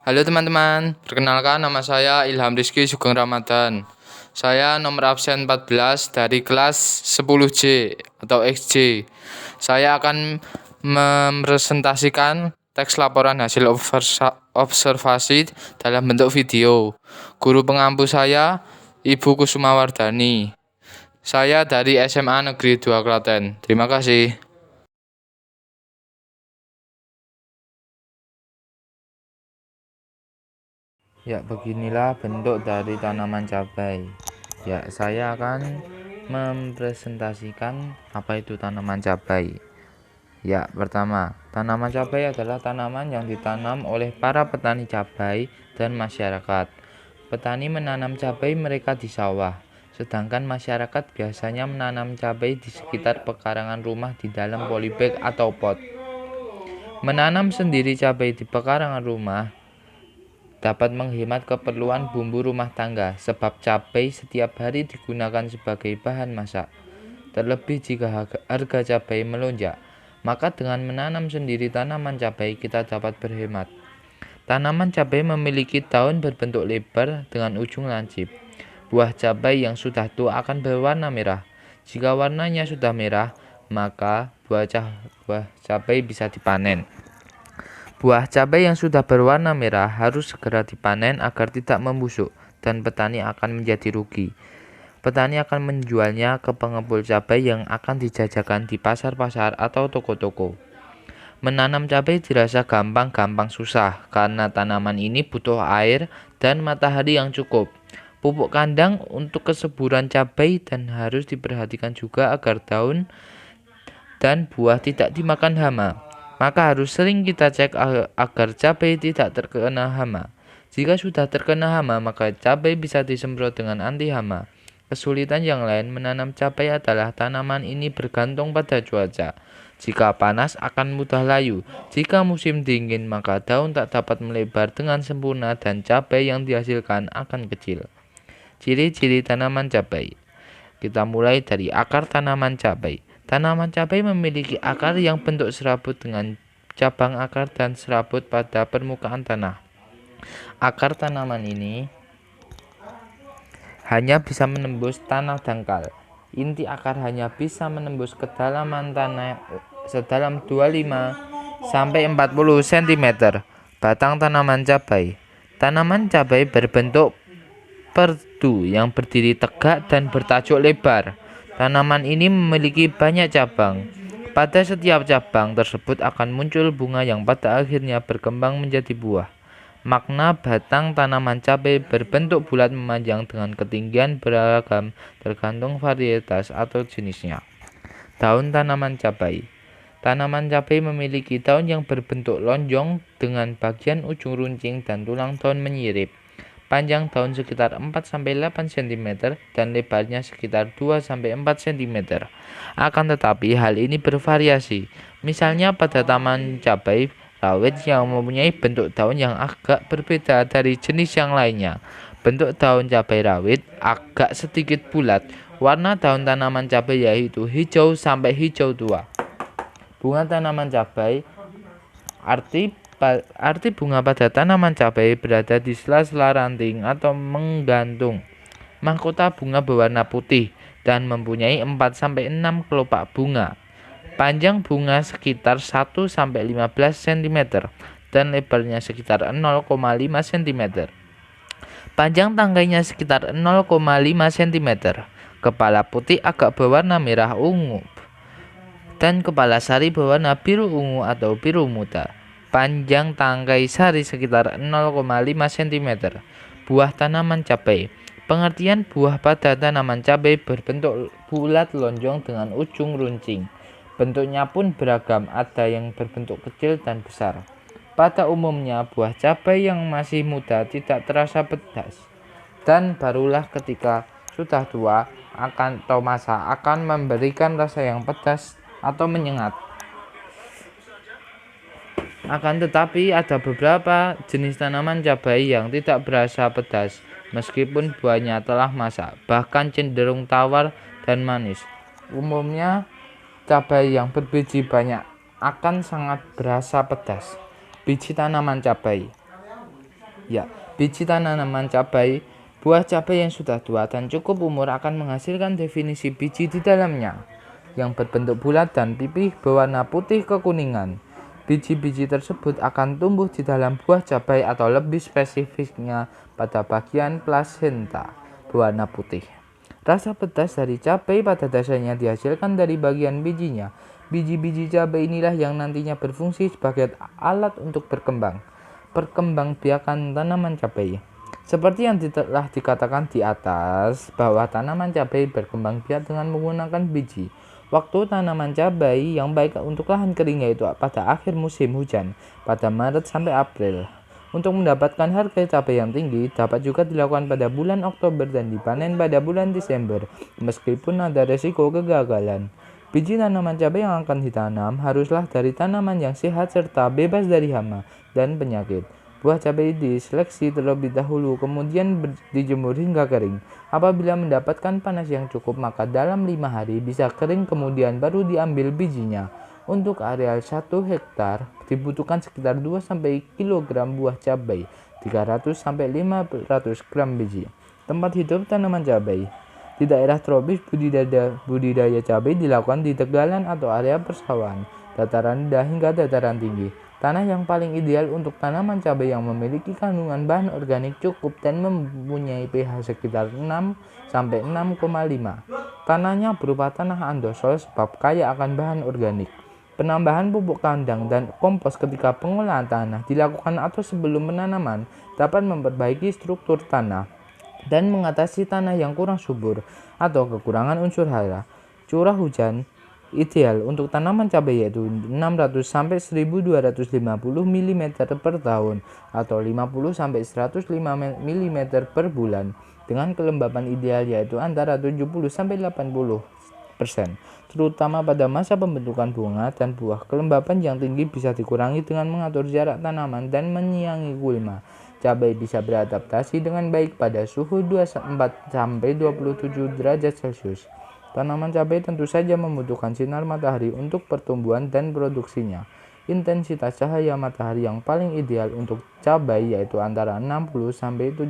Halo teman-teman, perkenalkan nama saya Ilham Rizky Sugeng Ramadan. Saya nomor absen 14 dari kelas 10J atau XJ. Saya akan mepresentasikan teks laporan hasil observasi dalam bentuk video. Guru pengampu saya, Ibu Kusuma Wardani. Saya dari SMA Negeri 2 Klaten. Terima kasih. Ya, beginilah bentuk dari tanaman cabai. Ya, saya akan mempresentasikan apa itu tanaman cabai. Ya, pertama, tanaman cabai adalah tanaman yang ditanam oleh para petani cabai dan masyarakat. Petani menanam cabai mereka di sawah, sedangkan masyarakat biasanya menanam cabai di sekitar pekarangan rumah di dalam polybag atau pot. Menanam sendiri cabai di pekarangan rumah dapat menghemat keperluan bumbu rumah tangga, sebab cabai setiap hari digunakan sebagai bahan masak. Terlebih jika harga cabai melonjak, maka dengan menanam sendiri tanaman cabai kita dapat berhemat. Tanaman cabai memiliki daun berbentuk lebar dengan ujung lancip. Buah cabai yang sudah tua akan berwarna merah. Jika warnanya sudah merah, maka buah cabai bisa dipanen. Buah cabai yang sudah berwarna merah harus segera dipanen agar tidak membusuk dan petani akan menjadi rugi. Petani akan menjualnya ke pengepul cabai yang akan dijajakan di pasar-pasar atau toko-toko. Menanam cabai dirasa gampang susah karena tanaman ini butuh air dan matahari yang cukup. Pupuk kandang untuk kesuburan cabai dan harus diperhatikan juga agar daun dan buah tidak dimakan hama. Maka harus sering kita cek agar cabai tidak terkena hama. Jika sudah terkena hama, maka cabai bisa disemprot dengan anti hama. Kesulitan yang lain menanam cabai adalah tanaman ini bergantung pada cuaca. Jika panas akan mudah layu. Jika musim dingin, maka daun tak dapat melebar dengan sempurna dan cabai yang dihasilkan akan kecil. Ciri-ciri tanaman cabai. Kita mulai dari akar tanaman cabai. Tanaman cabai memiliki akar yang bentuk serabut dengan cabang akar dan serabut pada permukaan tanah. Akar tanaman ini hanya bisa menembus tanah dangkal. Inti akar hanya bisa menembus kedalaman tanah sedalam 25 sampai 40 cm. Batang tanaman cabai. Tanaman cabai berbentuk perdu yang berdiri tegak dan bertajuk lebar. Tanaman ini memiliki banyak cabang. Pada setiap cabang tersebut akan muncul bunga yang pada akhirnya berkembang menjadi buah. Makna batang tanaman cabai berbentuk bulat memanjang dengan ketinggian beragam tergantung varietas atau jenisnya. Daun tanaman cabai. Tanaman cabai memiliki daun yang berbentuk lonjong dengan bagian ujung runcing dan tulang daun menyirip. Panjang daun sekitar 4-8 cm dan lebarnya sekitar 2-4 cm. Akan tetapi hal ini bervariasi. Misalnya pada taman cabai rawit yang mempunyai bentuk daun yang agak berbeda dari jenis yang lainnya. Bentuk daun cabai rawit agak sedikit bulat. Warna daun tanaman cabai yaitu hijau sampai hijau tua. Bunga tanaman cabai. Arti bunga pada tanaman cabai berada di sela-sela ranting atau menggantung. Mahkota bunga berwarna putih dan mempunyai 4-6 kelopak bunga. Panjang bunga sekitar 1-15 cm dan lebarnya sekitar 0,5 cm. Panjang tangkainya sekitar 0,5 cm. Kepala putih agak berwarna merah ungu dan kepala sari berwarna biru ungu atau biru muda. Panjang tangkai sari sekitar 0,5 cm. Buah tanaman cabai. Pengertian buah pada tanaman cabai berbentuk bulat lonjong dengan ujung runcing. Bentuknya pun beragam, ada yang berbentuk kecil dan besar. Pada umumnya buah cabai yang masih muda tidak terasa pedas dan barulah ketika sudah tua atau masak akan memberikan rasa yang pedas atau menyengat. Akan tetapi ada beberapa jenis tanaman cabai yang tidak berasa pedas meskipun buahnya telah masak, bahkan cenderung tawar dan manis. Umumnya cabai yang berbiji banyak akan sangat berasa pedas. Biji tanaman cabai. Ya, biji tanaman cabai, buah cabai yang sudah tua dan cukup umur akan menghasilkan definisi biji di dalamnya, yang berbentuk bulat dan pipih berwarna putih kekuningan. Biji-biji tersebut akan tumbuh di dalam buah cabai atau lebih spesifiknya pada bagian plasenta berwarna putih. Rasa pedas dari cabai pada dasarnya dihasilkan dari bagian bijinya. Biji-biji cabai inilah yang nantinya berfungsi sebagai alat untuk perkembangbiakan tanaman cabai. Seperti yang telah dikatakan di atas, bahwa tanaman cabai berkembang biak dengan menggunakan biji. Waktu tanaman cabai yang baik untuk lahan kering yaitu pada akhir musim hujan, pada Maret sampai April. Untuk mendapatkan harga cabai yang tinggi, dapat juga dilakukan pada bulan Oktober dan dipanen pada bulan Desember, meskipun ada resiko kegagalan. Biji tanaman cabai yang akan ditanam haruslah dari tanaman yang sehat serta bebas dari hama dan penyakit. Buah cabai diseleksi terlebih dahulu, kemudian dijemur hingga kering. Apabila mendapatkan panas yang cukup, maka dalam 5 hari bisa kering, kemudian baru diambil bijinya. Untuk areal 1 hektar dibutuhkan sekitar 2-3 kg buah cabai, 300-500 gram biji. Tempat hidup tanaman cabai. Di daerah tropis, budidaya cabai dilakukan di tegalan atau area persawahan, dataran rendah hingga dataran tinggi. Tanah yang paling ideal untuk tanaman cabai yang memiliki kandungan bahan organik cukup dan mempunyai pH sekitar 6-6,5. Tanahnya berupa tanah andosol sebab kaya akan bahan organik. Penambahan pupuk kandang dan kompos ketika pengolahan tanah dilakukan atau sebelum penanaman dapat memperbaiki struktur tanah dan mengatasi tanah yang kurang subur atau kekurangan unsur hara. Curah hujan ideal untuk tanaman cabai yaitu 600-1250 mm per tahun atau 50-105 mm per bulan, dengan kelembapan ideal yaitu antara 70-80%, terutama pada masa pembentukan bunga dan buah. Kelembapan yang tinggi bisa dikurangi dengan mengatur jarak tanaman dan menyiangi gulma. Cabai bisa beradaptasi dengan baik pada suhu 24-27 derajat Celcius. Tanaman cabai tentu saja membutuhkan sinar matahari untuk pertumbuhan dan produksinya. Intensitas cahaya matahari yang paling ideal untuk cabai yaitu antara 60-75%.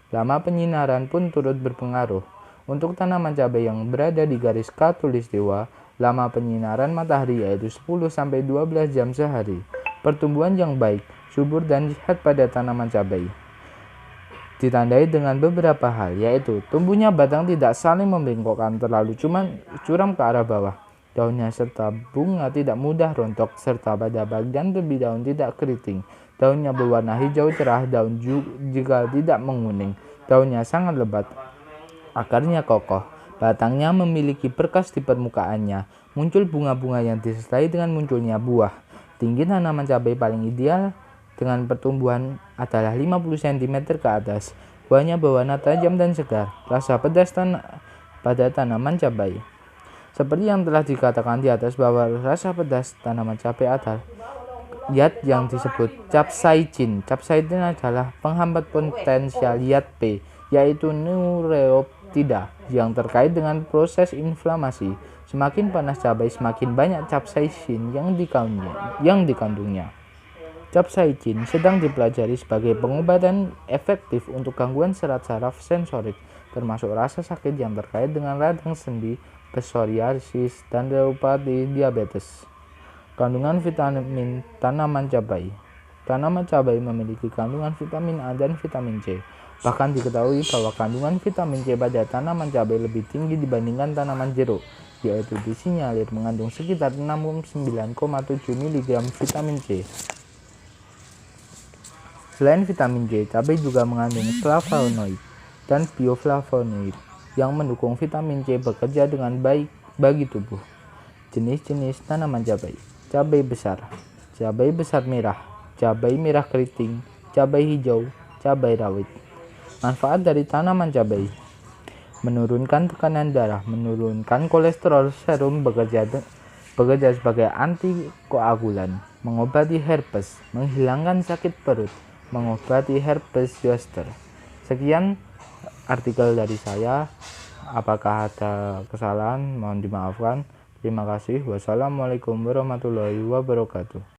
Lama penyinaran pun turut berpengaruh. Untuk tanaman cabai yang berada di garis khatulistiwa, lama penyinaran matahari yaitu 10-12 jam sehari. Pertumbuhan yang baik, subur dan sehat pada tanaman cabai ditandai dengan beberapa hal, yaitu tumbuhnya batang tidak saling membengkokkan terlalu curam ke arah bawah, daunnya serta bunga tidak mudah rontok, serta pada bagian tepi daun tidak keriting, daunnya berwarna hijau cerah, daun jika tidak menguning, daunnya sangat lebat, akarnya kokoh, batangnya memiliki berkas di permukaannya, muncul bunga-bunga yang disertai dengan munculnya buah. Tinggi tanaman cabai paling ideal dengan pertumbuhan adalah 50 cm ke atas. Buahnya berwarna tajam dan segar. Rasa pedas pada tanaman cabai. Seperti yang telah dikatakan di atas bahwa rasa pedas tanaman cabai adalah zat yang disebut capsaicin. Capsaicin adalah penghambat potensial zat P, yaitu neuropeptida yang terkait dengan proses inflamasi. Semakin panas cabai, semakin banyak capsaicin yang dikandungnya. Capsaicin sedang dipelajari sebagai pengobatan efektif untuk gangguan serat saraf sensorik, termasuk rasa sakit yang terkait dengan radang sendi, psoriasis, dan reumatoid diabetes. Kandungan vitamin tanaman cabai. Tanaman cabai memiliki kandungan vitamin A dan vitamin C. Bahkan diketahui bahwa kandungan vitamin C pada tanaman cabai lebih tinggi dibandingkan tanaman jeruk, yaitu disinyalir mengandung sekitar 69,7 mg vitamin C. Selain vitamin C, cabai juga mengandung flavonoid dan bioflavonoid yang mendukung vitamin C bekerja dengan baik bagi tubuh. Jenis-jenis tanaman cabai. Cabai besar merah, cabai merah keriting, cabai hijau, cabai rawit. Manfaat dari tanaman cabai: menurunkan tekanan darah, menurunkan kolesterol, serum bekerja sebagai antikoagulan, mengobati herpes, menghilangkan sakit perut, mengobati herpes zoster. Sekian artikel dari saya. Apakah ada kesalahan? Mohon dimaafkan. Terima kasih. Wassalamualaikum warahmatullahi wabarakatuh.